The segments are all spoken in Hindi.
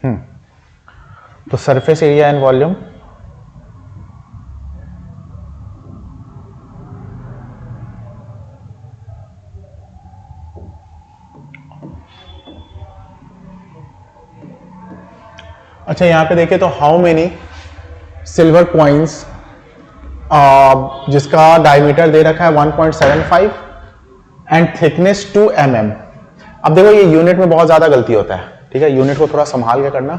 तो सरफेस एरिया एंड वॉल्यूम अच्छा यहां पे देखें तो हाउ मेनी सिल्वर कॉइन्स जिसका डायमीटर दे रखा है 1.75 एंड थिकनेस 2 mm। अब देखो ये यूनिट में बहुत ज्यादा गलती होता है, ठीक है, यूनिट को थोड़ा संभाल के करना।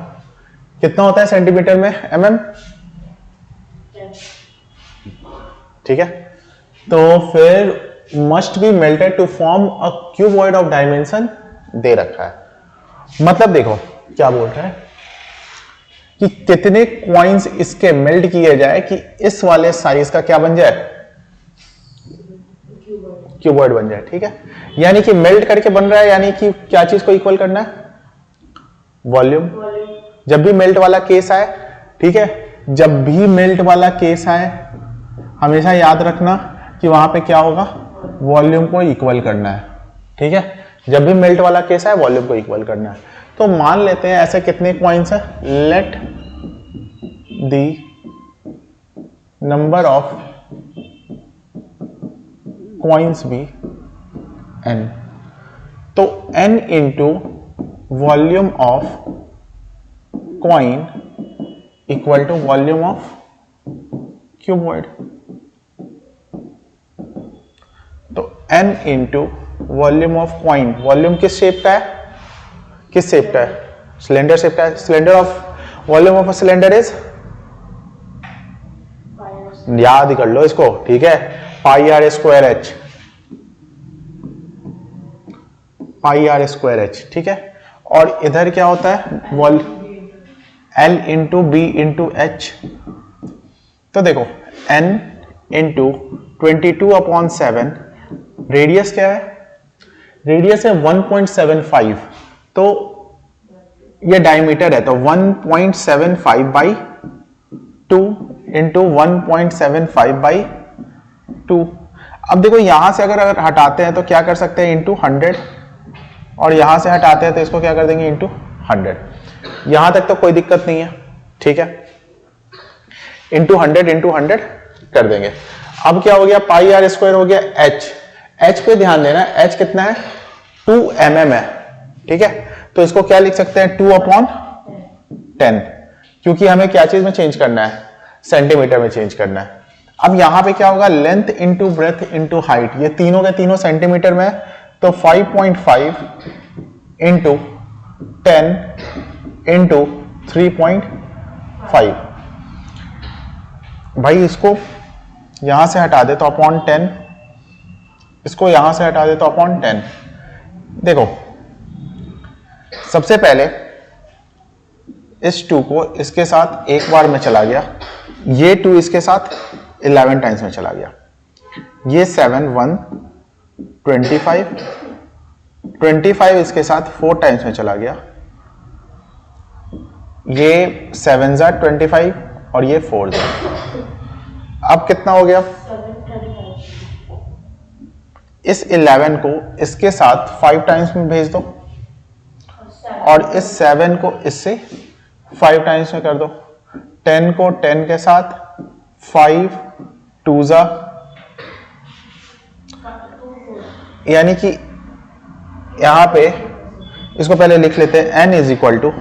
कितना होता है सेंटीमीटर में mm? ठीक है, तो फिर must be melted to form a cuboid of dimension दे रखा है। मतलब देखो क्या बोल रहा है कि कितने कॉइन्स इसके मेल्ट किए जाए कि इस वाले साइज का क्या बन जाए, क्यूबॉइड बन जाए। ठीक है, यानी कि मेल्ट करके बन रहा है, यानी कि क्या चीज को इक्वल करना है, वॉल्यूम। जब भी मेल्ट वाला केस आए, ठीक है, जब भी मेल्ट वाला केस आए हमेशा याद रखना कि वहां पे क्या होगा, वॉल्यूम को इक्वल करना है। ठीक है, जब भी मेल्ट वाला केस आए वॉल्यूम को इक्वल करना है। तो मान लेते हैं ऐसे कितने कॉइन्स है, let the number of coins be n। तो n into volume of coin equal to volume of cuboid. तो n into volume of coin, volume किस शेप का है, किस शेप का है, सिलेंडर शेप का है। Cylinder of volume of a cylinder is, याद ही कर लो इसको, ठीक है, pi R square H, pi R square H. ठीक है, और इधर क्या होता है, vol L into B into H. तो देखो n इंटू 22/7, रेडियस क्या है, रेडियस है 1.75, तो ये डायमीटर है, तो 1.75/2 इंटू 1.75/2। अब देखो यहां से अगर हटाते हैं तो क्या कर सकते हैं, इंटू 100, और यहां से हटाते हैं तो इसको क्या कर देंगे, इंटू 100। यहां तक तो कोई दिक्कत नहीं है, ठीक है, इंटू 100 कर देंगे। अब क्या हो गया, पाई आर स्क्वायर हो गया एच। एच पे ध्यान देना, एच कितना है, 2 mm है। ठीक है, तो इसको क्या लिख सकते हैं, 2/10, क्योंकि हमें क्या चीज में चेंज करना है, सेंटीमीटर में चेंज करना है। अब यहां पे क्या होगा, length into breadth into height, ये तीनों के तीनों सेंटीमीटर में है, तो 5.5 इंटू 10 इंटू 3.5। भाई इसको यहां से हटा दे तो अपॉन 10, इसको यहां से हटा दे तो अपॉन 10। देखो सबसे पहले इस 2 को इसके साथ एक बार में चला गया, ये 2 इसके साथ 11 टाइम्स में चला गया, ये 7 1 25 इसके साथ 4 टाइम्स में चला गया, ये 7 25 और ये 4। अब कितना हो गया, इस 11 को इसके साथ 5 टाइम्स में भेज दो, और इस 7 को इससे 5 टाइम्स में कर दो, 10 को 10 के साथ 5 2 जा, यानी कि यहां पे इसको पहले लिख लेते हैं, n इज इक्वल टू,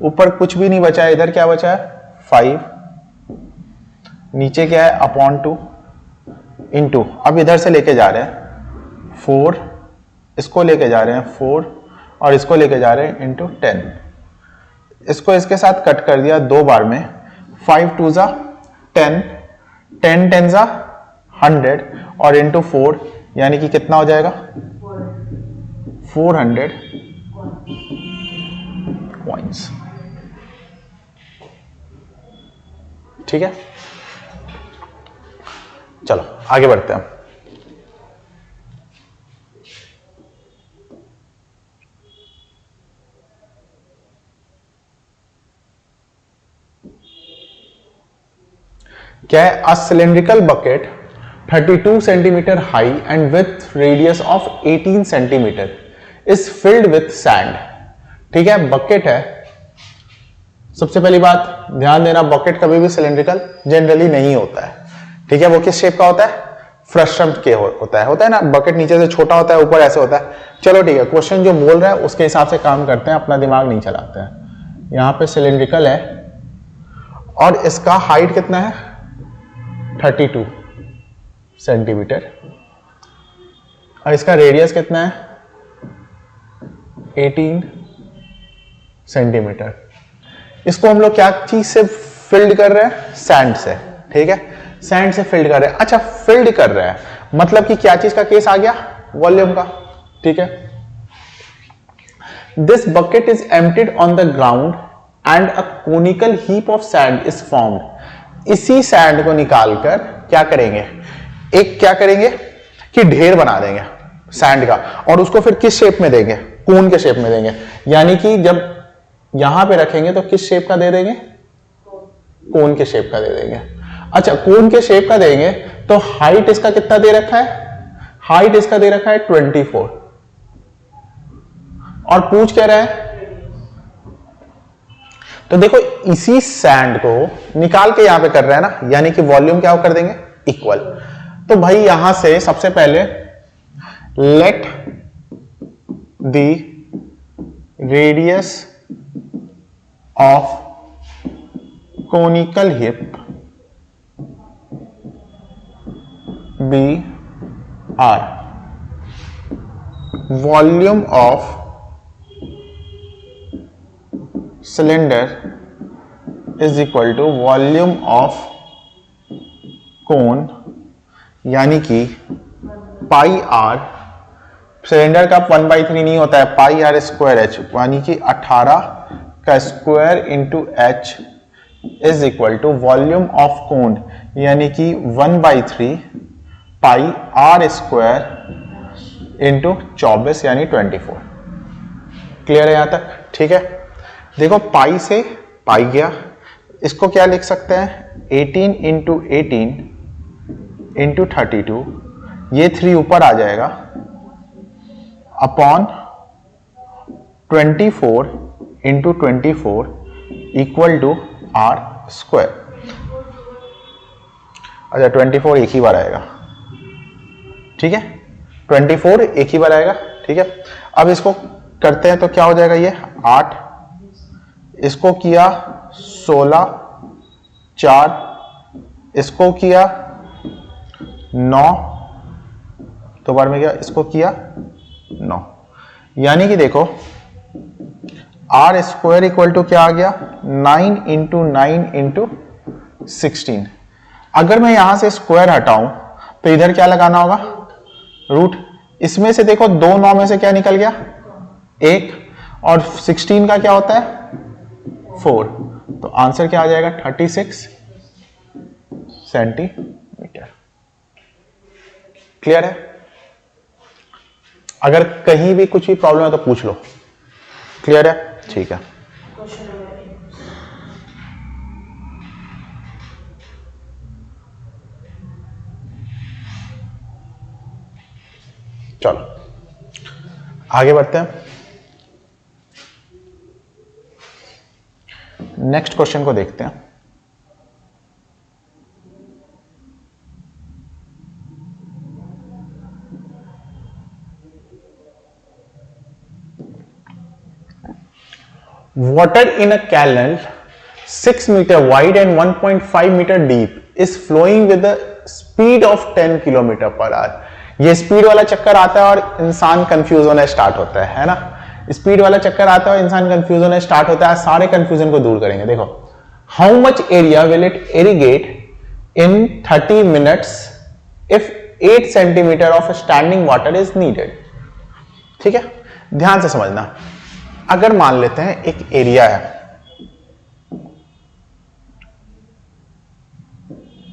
ऊपर कुछ भी नहीं बचा है, इधर क्या बचा है 5, नीचे क्या है अपॉन 2 इंटू, अब इधर से लेके जा रहे हैं 4, इसको लेके जा रहे हैं 4, और इसको लेके जा रहे हैं इंटू 10। इसको इसके साथ कट कर दिया 2 बार में, 5 2 जा 10, 10 10 जा 100, और इंटू 4, यानी कि कितना हो जाएगा 400 कॉइन्स। ठीक है, चलो आगे बढ़ते हैं। क्या है, a cylindrical bucket 32 centimetre high and with radius of 18 centimetre is filled with sand. ठीक है, बकेट है सबसे पहली बात ध्यान देना, बकेट कभी भी सिलेंड्रिकल जनरली नहीं होता है, ठीक है। वो किस शेप का होता है? फ्रस्ट्रम के होता है ना, बकेट नीचे से छोटा होता है, ऊपर ऐसे होता है। चलो ठीक है, क्वेश्चन जो बोल रहा है उसके हिसाब से काम करते हैं, अपना दिमाग नहीं चलाते हैं। यहां पे सिलेंड्रिकल है और इसका हाइट कितना है? 32 सेंटीमीटर और इसका रेडियस कितना है? 18 सेंटीमीटर। इसको हम लोग क्या चीज से फिल्ड कर रहे हैं? सैंड से, ठीक है, सैंड से फिल्ड कर रहे हैं। अच्छा, फिल्ड कर रहे हैं मतलब कि क्या चीज का केस आ गया? वॉल्यूम का, ठीक है। This bucket is emptied on the ground and a conical heap of sand is formed. इसी सैंड को निकालकर क्या करेंगे? एक क्या करेंगे कि ढेर बना देंगे सैंड का, और उसको फिर किस शेप में देंगे? कोन के शेप में देंगे। यानी कि जब यहां पे रखेंगे तो किस शेप का दे देंगे? कोन के शेप का दे देंगे। अच्छा, कोन के शेप का देंगे तो हाइट इसका कितना दे रखा है? हाइट इसका दे रखा है 24 और पूछ क्या रहा है? तो देखो इसी सैंड को निकाल के यहां पे कर रहा है ना, यानी कि वॉल्यूम क्या कर देंगे? इक्वल। तो भाई यहां से सबसे पहले let the radius of conical hip be R. Volume of cylinder is equal to volume of cone, यानी कि पाई आर, सिलेंडर का 1/3 नहीं होता है, पाई आर स्क्वायर एच, यानी कि 18 का square into H is equal to volume of cone, यानी कि 1/3 पाई आर स्क्वायर इंटू 24 यानी 24। क्लियर है यहां तक? ठीक है, देखो पाई से पाई गया, इसको क्या लिख सकते हैं? 18 इंटू 18 इंटू 32, ये 3 ऊपर आ जाएगा, upon 24 into 24 equal to R square. अच्छा 24 एक ही बार आएगा, ठीक है, 24 एक ही बार आएगा, ठीक है। अब इसको करते हैं तो क्या हो जाएगा? ये 8, इसको किया 16, 4, इसको किया 9, तो बार में गया, इसको किया 9, यानी कि देखो आर स्क्वायर इक्वल टू क्या आ गया? 9 इंटू 9 इंटू 16। अगर मैं यहां से स्क्वायर हटाऊं तो इधर क्या लगाना होगा? रूट। इसमें से देखो 2 9 में से क्या निकल गया? 1, और 16 का क्या होता है? 4। तो आंसर क्या आ जाएगा? 36 सेंटीमीटर। क्लियर है? अगर कहीं भी कुछ भी प्रॉब्लम है तो पूछ लो। क्लियर है? ठीक है, चलो आगे बढ़ते हैं। नेक्स्ट क्वेश्चन को देखते हैं। Water in a canal 6 meter wide and 1.5 meter deep is flowing with a speed of 10 kilometre per hour. ये स्पीड वाला चक्कर आता है और इंसान कंफ्यूज होने स्टार्ट होता है ना? स्पीड वाला चक्कर आता है और इंसान कंफ्यूज होने स्टार्ट होता है। सारे कंफ्यूजन को दूर करेंगे। देखो, how much area will it irrigate in 30 minutes if 8 centimetre of standing water is needed. ठीक है, ध्यान से समझना। अगर मान लेते हैं एक एरिया है,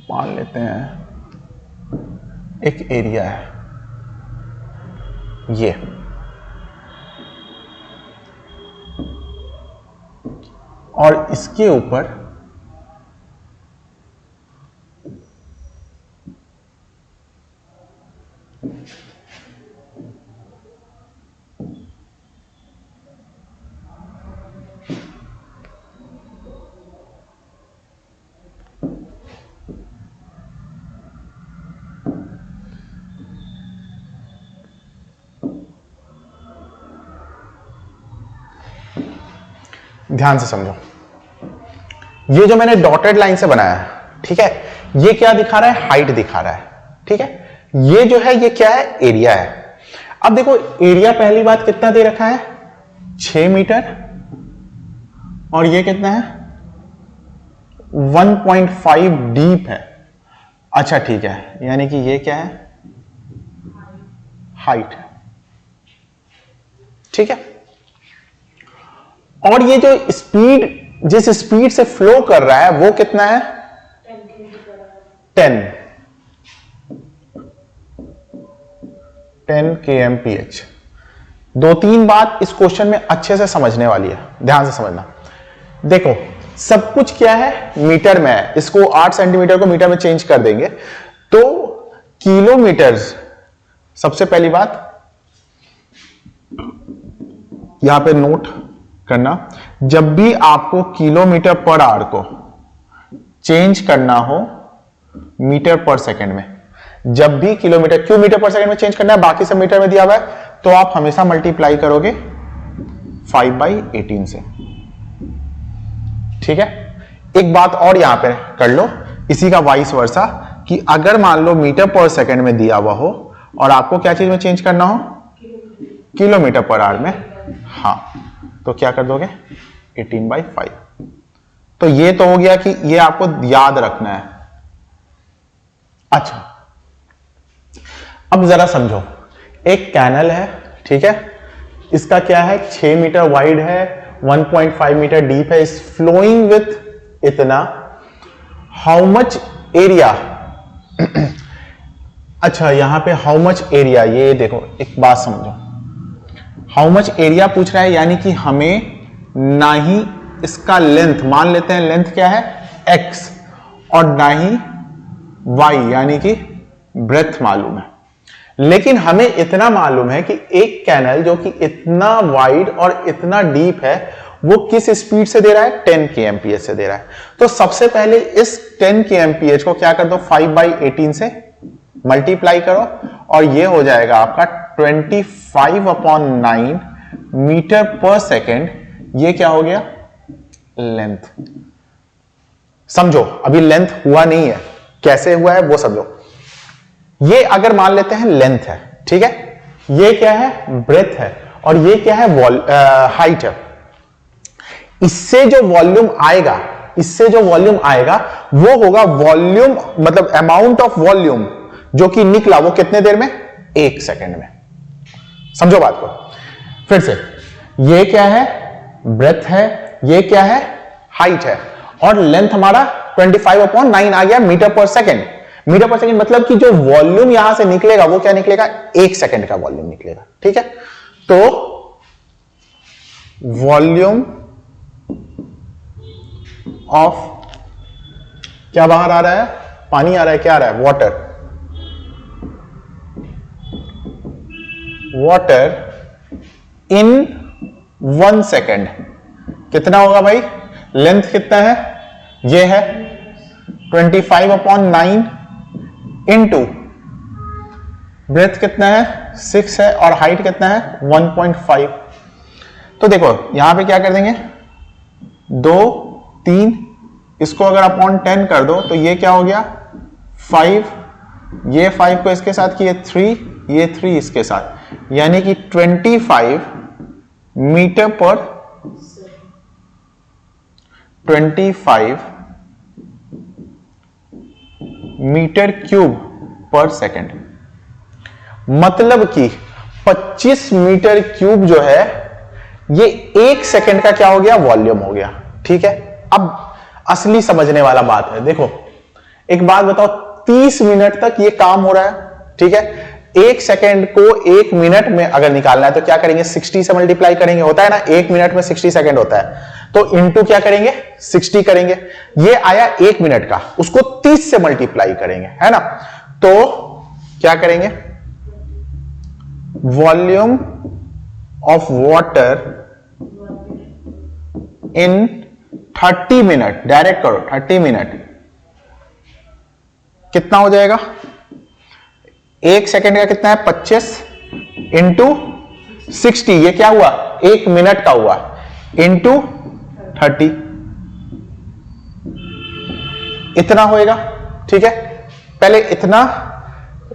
मान लेते हैं एक एरिया है ये, और इसके ऊपर ध्यान से समझो, ये जो मैंने डॉटेड लाइन से बनाया है, ठीक है, ये क्या दिखा रहा है? हाइट दिखा रहा है, ठीक है। ये जो है ये क्या है? एरिया है। अब देखो एरिया पहली बात कितना दे रखा है? 6 मीटर, और ये कितना है? 1.5 डीप है। अच्छा ठीक है, यानी कि ये क्या है? हाइट है, ठीक है। और ये जो स्पीड, जिस स्पीड से फ्लो कर रहा है वो कितना है? 10 kmph। 2-3 बात इस क्वेश्चन में अच्छे से समझने वाली है, ध्यान से समझना। देखो सब कुछ क्या है? मीटर में है। इसको 8 सेंटीमीटर को मीटर में चेंज कर देंगे तो किलोमीटर। सबसे पहली बात यहां पे नोट करना, जब भी आपको किलोमीटर पर आवर को चेंज करना हो मीटर पर सेकंड में, जब भी किलोमीटर, क्यों मीटर पर सेकंड में चेंज करना है? बाकी सब मीटर में दिया हुआ है, तो आप हमेशा मल्टीप्लाई करोगे 5/18 से, ठीक है। एक बात और यहां पे कर लो, इसी का वाइस वर्सा, कि अगर मान लो मीटर पर सेकंड में दिया हुआ हो और आपको क्या चीज में चेंज करना हो? किलोमीटर पर आवर में, हाँ, तो क्या कर दोगे? 18/5। तो ये तो हो गया कि ये आपको याद रखना है। अच्छा, अब जरा समझो, एक कैनल है, ठीक है, इसका क्या है? 6 मीटर वाइड है, 1.5 मीटर डीप है, इज फ्लोइंग विथ इतना, हाउ मच एरिया। अच्छा यहां पे हाउ मच एरिया, ये देखो एक बात समझो, हाउ मच एरिया पूछ रहा है, यानी कि हमें ना ही इसका लेंथ, मान लेते हैं लेंथ क्या है? x, और ना ही y यानी कि ब्रेथ मालूम है, लेकिन हमें इतना मालूम है कि एक कैनल जो कि इतना वाइड और इतना डीप है वो किस स्पीड से दे रहा है? 10 kmph से दे रहा है। तो सबसे पहले इस 10 kmph को क्या कर दो? 5/18 से मल्टीप्लाई करो, और ये हो जाएगा आपका 25/9 मीटर पर सेकेंड। ये क्या हो गया? लेंथ। समझो अभी लेंथ हुआ नहीं है, कैसे हुआ है वो समझो। ये अगर मान लेते हैं लेंथ है, ठीक है, ये क्या है? ब्रेथ है, और ये क्या है? हाइट है। इससे जो वॉल्यूम आएगा, इससे जो वॉल्यूम आएगा वो होगा वॉल्यूम, मतलब अमाउंट ऑफ वॉल्यूम जो कि निकला वो कितने देर में? 1 सेकेंड में। समझो बात को फिर से, ये क्या है? ब्रेथ है, ये क्या है? हाइट है, और लेंथ हमारा 25/9 आ गया मीटर पर सेकेंड। मीटर पर सेकेंड मतलब कि जो वॉल्यूम यहां से निकलेगा वो क्या निकलेगा? 1 सेकेंड का वॉल्यूम निकलेगा, ठीक है। तो वॉल्यूम ऑफ, क्या बाहर आ रहा है? पानी आ रहा है, क्या आ रहा है? वाटर। वाटर इन 1 सेकेंड कितना होगा भाई? लेंथ कितना है? ये है 25/9 इंटू ब्रेथ कितना है? 6 है, और हाइट कितना है? 1.5। तो देखो यहां पे क्या कर देंगे? 2, 3, इसको अगर अपॉन 10 कर दो तो ये क्या हो गया? 5, ये 5 को इसके साथ किए 3, ये 3 इसके साथ, यानी कि 25 मीटर पर 25 मीटर क्यूब पर सेकेंड, मतलब कि 25 मीटर क्यूब जो है ये 1 सेकेंड का क्या हो गया? वॉल्यूम हो गया, ठीक है। अब असली समझने वाला बात है, देखो एक बात बताओ, 30 मिनट तक ये काम हो रहा है, ठीक है। 1 सेकेंड को 1 मिनट में अगर निकालना है तो क्या करेंगे? 60 से मल्टीप्लाई करेंगे, होता है ना, 1 मिनट में 60 सेकेंड होता है, तो इंटू क्या करेंगे? 60 करेंगे। ये आया 1 मिनट का, उसको 30 से मल्टीप्लाई करेंगे, है ना, तो क्या करेंगे? Volume of water in 30 minute, direct करो 30 मिनट, कितना हो जाएगा? 1 सेकेंड का कितना है? 25 इंटू 60, ये क्या हुआ? 1 मिनट का हुआ, इंटू 30 इतना होएगा। ठीक है, पहले इतना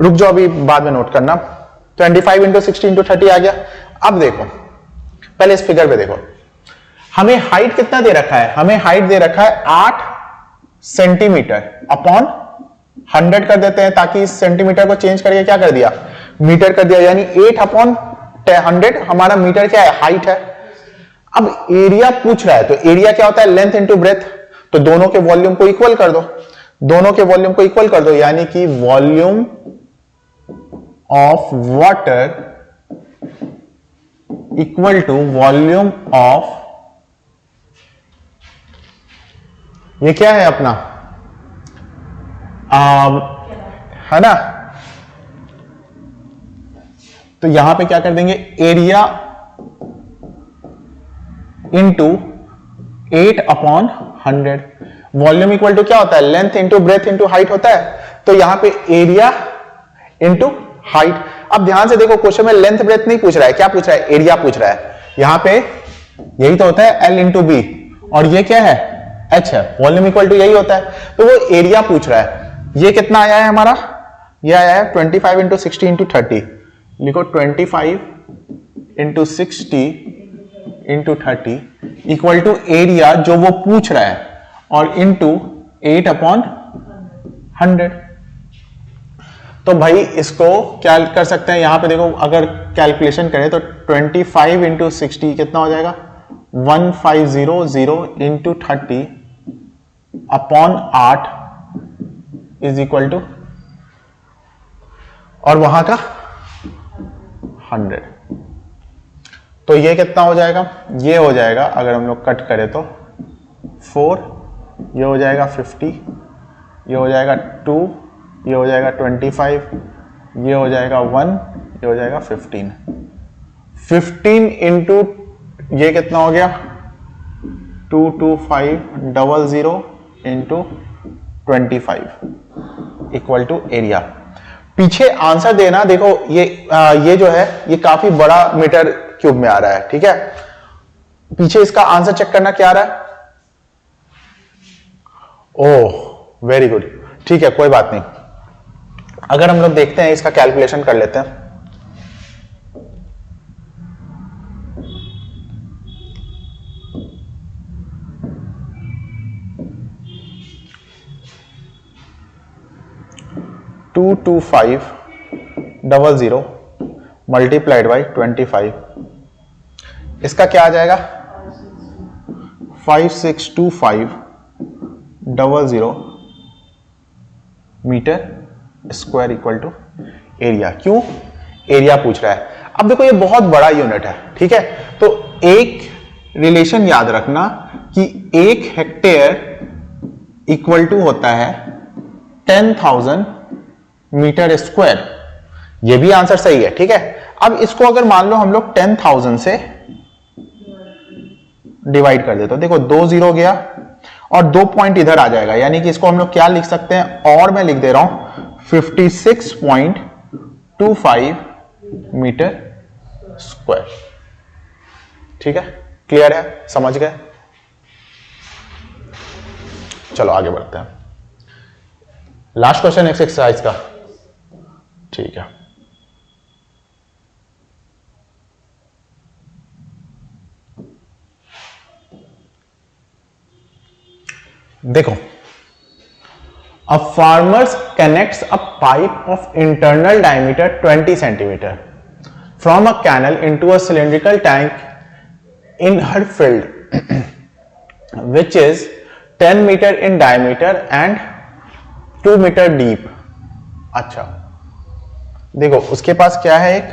रुक जाओ, अभी बाद में नोट करना। 25 इंटू 60 इंटू 30 आ गया। अब देखो पहले इस फिगर पे देखो, हमें हाइट कितना दे रखा है, हमें हाइट दे रखा है 8 सेंटीमीटर अपॉन 100 कर देते हैं, ताकि इस सेंटीमीटर को चेंज करके क्या कर दिया, मीटर कर दिया, यानी 8 अपॉन 100 हमारा मीटर क्या है, हाइट है। अब एरिया पूछ रहा है, तो एरिया क्या होता है, लेंथ इंटू ब्रेथ, तो दोनों के वॉल्यूम को इक्वल कर दो, दोनों के वॉल्यूम को इक्वल कर दो, यानी कि volume of water equal to volume of, ये क्या है अपना है ना, तो यहां पे क्या कर देंगे, area into 8 upon 100, volume equal to क्या होता है, length into breadth into height होता है, तो यहां पे एरिया इंटू हाइट। अब ध्यान से देखो, क्वेश्चन में लेंथ ब्रेथ नहीं पूछ रहा है, क्या पूछ रहा है, एरिया पूछ रहा है। यहां पे यही तो होता है L इंटू बी, और ये क्या है, H है, वॉल्यूम इक्वल टू यही होता है, तो वो एरिया पूछ रहा है। ये कितना आया है हमारा, ये आया है 25 इंटू 60 इंटू 30, लिखो 25 into 60 into 30 equal to area जो वो पूछ रहा है, और इंटू 8 अपॉन 100। तो भाई इसको क्या कर सकते हैं, यहां पे देखो अगर कैलकुलेशन करें तो 25 इंटू 60 कितना हो जाएगा, 1500 into 30 upon 8 is equal to, और वहां का 100। तो ये कितना हो जाएगा, ये हो जाएगा अगर हम लोग कट करें तो 4, ये हो जाएगा 50, ये हो जाएगा 2, ये हो जाएगा 25, ये हो जाएगा 1, ये हो जाएगा 15। 15 इंटू ये कितना हो गया, 22500 इंटू 25 इक्वल टू एरिया। पीछे आंसर देना, देखो ये जो है ये काफी बड़ा मीटर क्यूब में आ रहा है, ठीक है, पीछे इसका आंसर चेक करना क्या आ रहा है, ओह वेरी गुड, ठीक है कोई बात नहीं। अगर हम लोग देखते हैं इसका कैलकुलेशन कर लेते हैं, टू 2500 मल्टीप्लाइड बाई 25, इसका क्या आ जाएगा 562500 metre square equal to area. क्यों, एरिया पूछ रहा है। अब देखो ये बहुत बड़ा यूनिट है, ठीक है, तो एक रिलेशन याद रखना कि 1 हेक्टेयर इक्वल टू होता है 10,000 मीटर स्क्वायर। ये भी आंसर सही है, ठीक है। अब इसको अगर मान लो हम लोग 10,000 से डिवाइड कर देते, तो देखो 2 0 गया और 2 पॉइंट इधर आ जाएगा, यानी कि इसको हम लोग क्या लिख सकते हैं, और मैं लिख दे रहा हूं 56.25 मीटर स्क्वायर। ठीक है, क्लियर है, समझ गए। चलो आगे बढ़ते हैं, लास्ट क्वेश्चन एक्सरसाइज का, ठीक है। देखो, a farmer connects a pipe of internal diameter 20 centimeter from a canal into a cylindrical tank in her field which is 10 meter in diameter and 2 meter deep। अच्छा देखो उसके पास क्या है, एक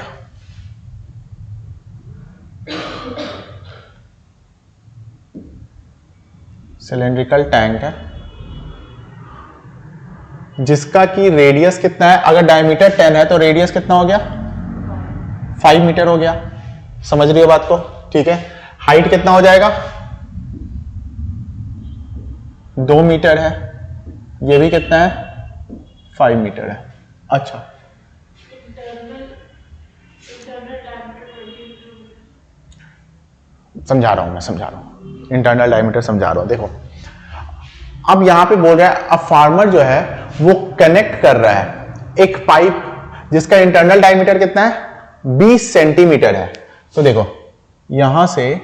सिलेंड्रिकल टैंक है जिसका की रेडियस कितना है, अगर डायमीटर 10 है तो रेडियस कितना हो गया 5 मीटर हो गया। समझ रही हो बात को, ठीक है। हाइट कितना हो जाएगा 2 मीटर है, ये भी कितना है 5 मीटर है। अच्छा समझा रहा हूं, इंटरनल डायमीटर समझा रहा हूं। देखो अब यहां पे बोल रहा है अब फार्मर जो है वो कनेक्ट कर रहा है एक पाइप जिसका इंटरनल डायमीटर कितना है 20 सेंटीमीटर है। तो देखो यहां से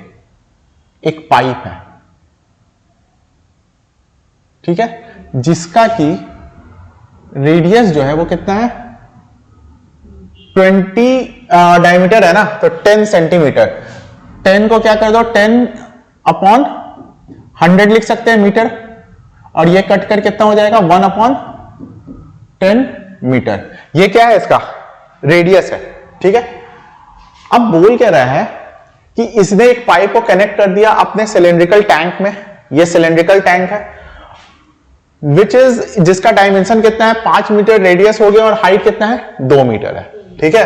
एक पाइप है, ठीक है, जिसका की रेडियस जो है वो कितना है 20 डायमीटर है ना, तो 10 सेंटीमीटर। 10 को क्या कर दो 10/100 लिख सकते हैं मीटर, और ये कट कर कितना हो जाएगा 1/10 मीटर। ये क्या है इसका रेडियस है, ठीक है। अब बोल क्या रहा है कि इसने एक पाइप को कनेक्ट कर दिया अपने सिलेंड्रिकल टैंक में। ये सिलेंड्रिकल टैंक है जिसका डायमेंशन कितना है 5 मीटर रेडियस हो गया और हाइट कितना है 2 मीटर है, ठीक है।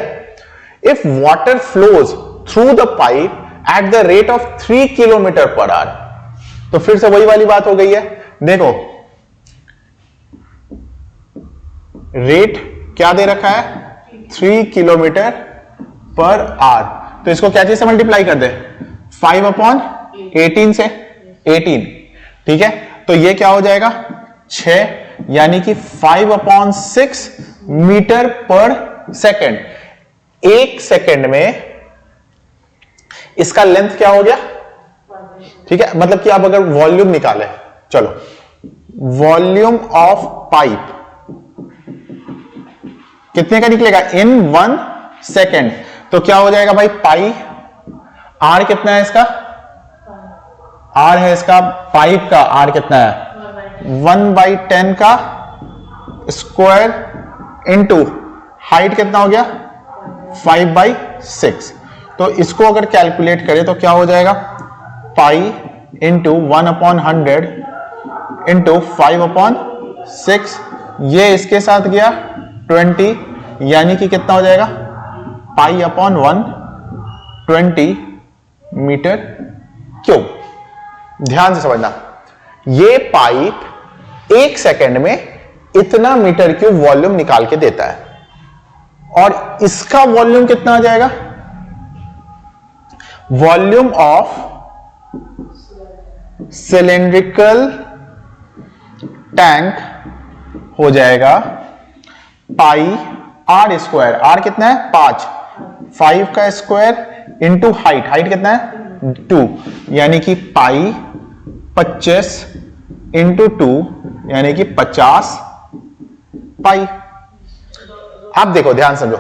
If water flows through the pipe at the rate of 3 kilometre per hour, तो फिर से वही वाली बात हो गई है। देखो रेट क्या दे रखा है 3 किलोमीटर पर आवर, तो इसको क्या चीज से मल्टीप्लाई कर दे 5/18 से 18, ठीक है। तो ये क्या हो जाएगा 6, यानी कि 5/6 मीटर पर सेकेंड। एक सेकेंड में इसका लेंथ क्या हो गया, ठीक है। मतलब कि आप अगर वॉल्यूम निकाले, चलो वॉल्यूम ऑफ पाइप कितने का निकलेगा इन 1 सेकेंड, तो क्या हो जाएगा भाई पाई आर कितना है इसका, आर है इसका पाइप का आर कितना है 1/10 का स्क्वायर इंटू हाइट कितना हो गया 5/6। तो इसको अगर कैलकुलेट करें तो क्या हो जाएगा पाई इंटू 1/100 इंटू 5/6, ये इसके साथ गया 20, यानी कि कितना हो जाएगा पाई/120 मीटर क्यूब। ध्यान से समझना, ये पाइप एक सेकेंड में इतना मीटर क्यूब वॉल्यूम निकाल के देता है, और इसका वॉल्यूम कितना आ जाएगा, वॉल्यूम ऑफ सिलेंड्रिकल टैंक हो जाएगा पाई आर स्क्वायर, आर कितना है 5 का स्क्वायर इंटू हाइट, हाइट कितना है 2, यानी कि पाई 25 इंटू 2, यानी कि 50 पाई। आप देखो ध्यान समझो,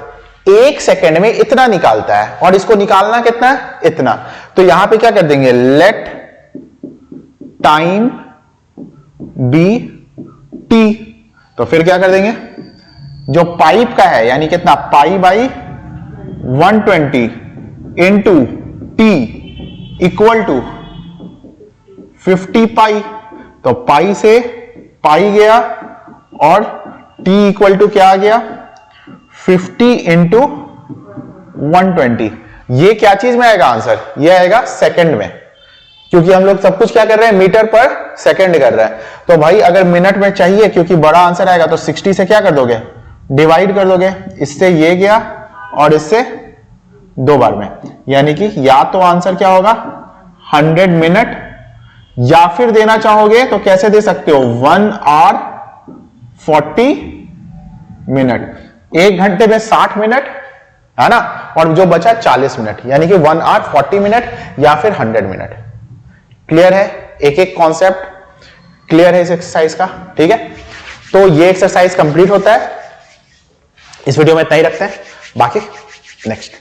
एक सेकेंड में इतना निकालता है और इसको निकालना कितना है इतना, तो यहां पे क्या कर देंगे लेट टाइम बी टी, तो फिर क्या कर देंगे जो पाइप का है यानी कितना पाई/120 इंटू टी इक्वल टू 50 पाई, तो पाई से पाई गया और टी इक्वल टू क्या आ गया 50 इंटू 120। ये क्या चीज में आएगा आंसर, ये आएगा सेकंड में, क्योंकि हम लोग सब कुछ क्या कर रहे हैं मीटर पर सेकंड कर रहे हैं। तो भाई अगर मिनट में चाहिए क्योंकि बड़ा आंसर आएगा तो 60 से क्या कर दोगे डिवाइड कर दोगे, इससे ये गया और इससे 2 बार में, यानी कि या तो आंसर क्या होगा 100 मिनट, या फिर देना चाहोगे तो कैसे दे सकते हो 1 आवर 40 मिनट, 1 घंटे में 60 मिनट है ना, और जो बचा 40 मिनट, यानी कि 1 आवर 40 मिनट या फिर 100 मिनट। क्लियर है, एक एक कॉन्सेप्ट क्लियर है इस एक्सरसाइज का, ठीक है। तो ये एक्सरसाइज कंप्लीट होता है, इस वीडियो में इतना ही रखते हैं, बाकी नेक्स्ट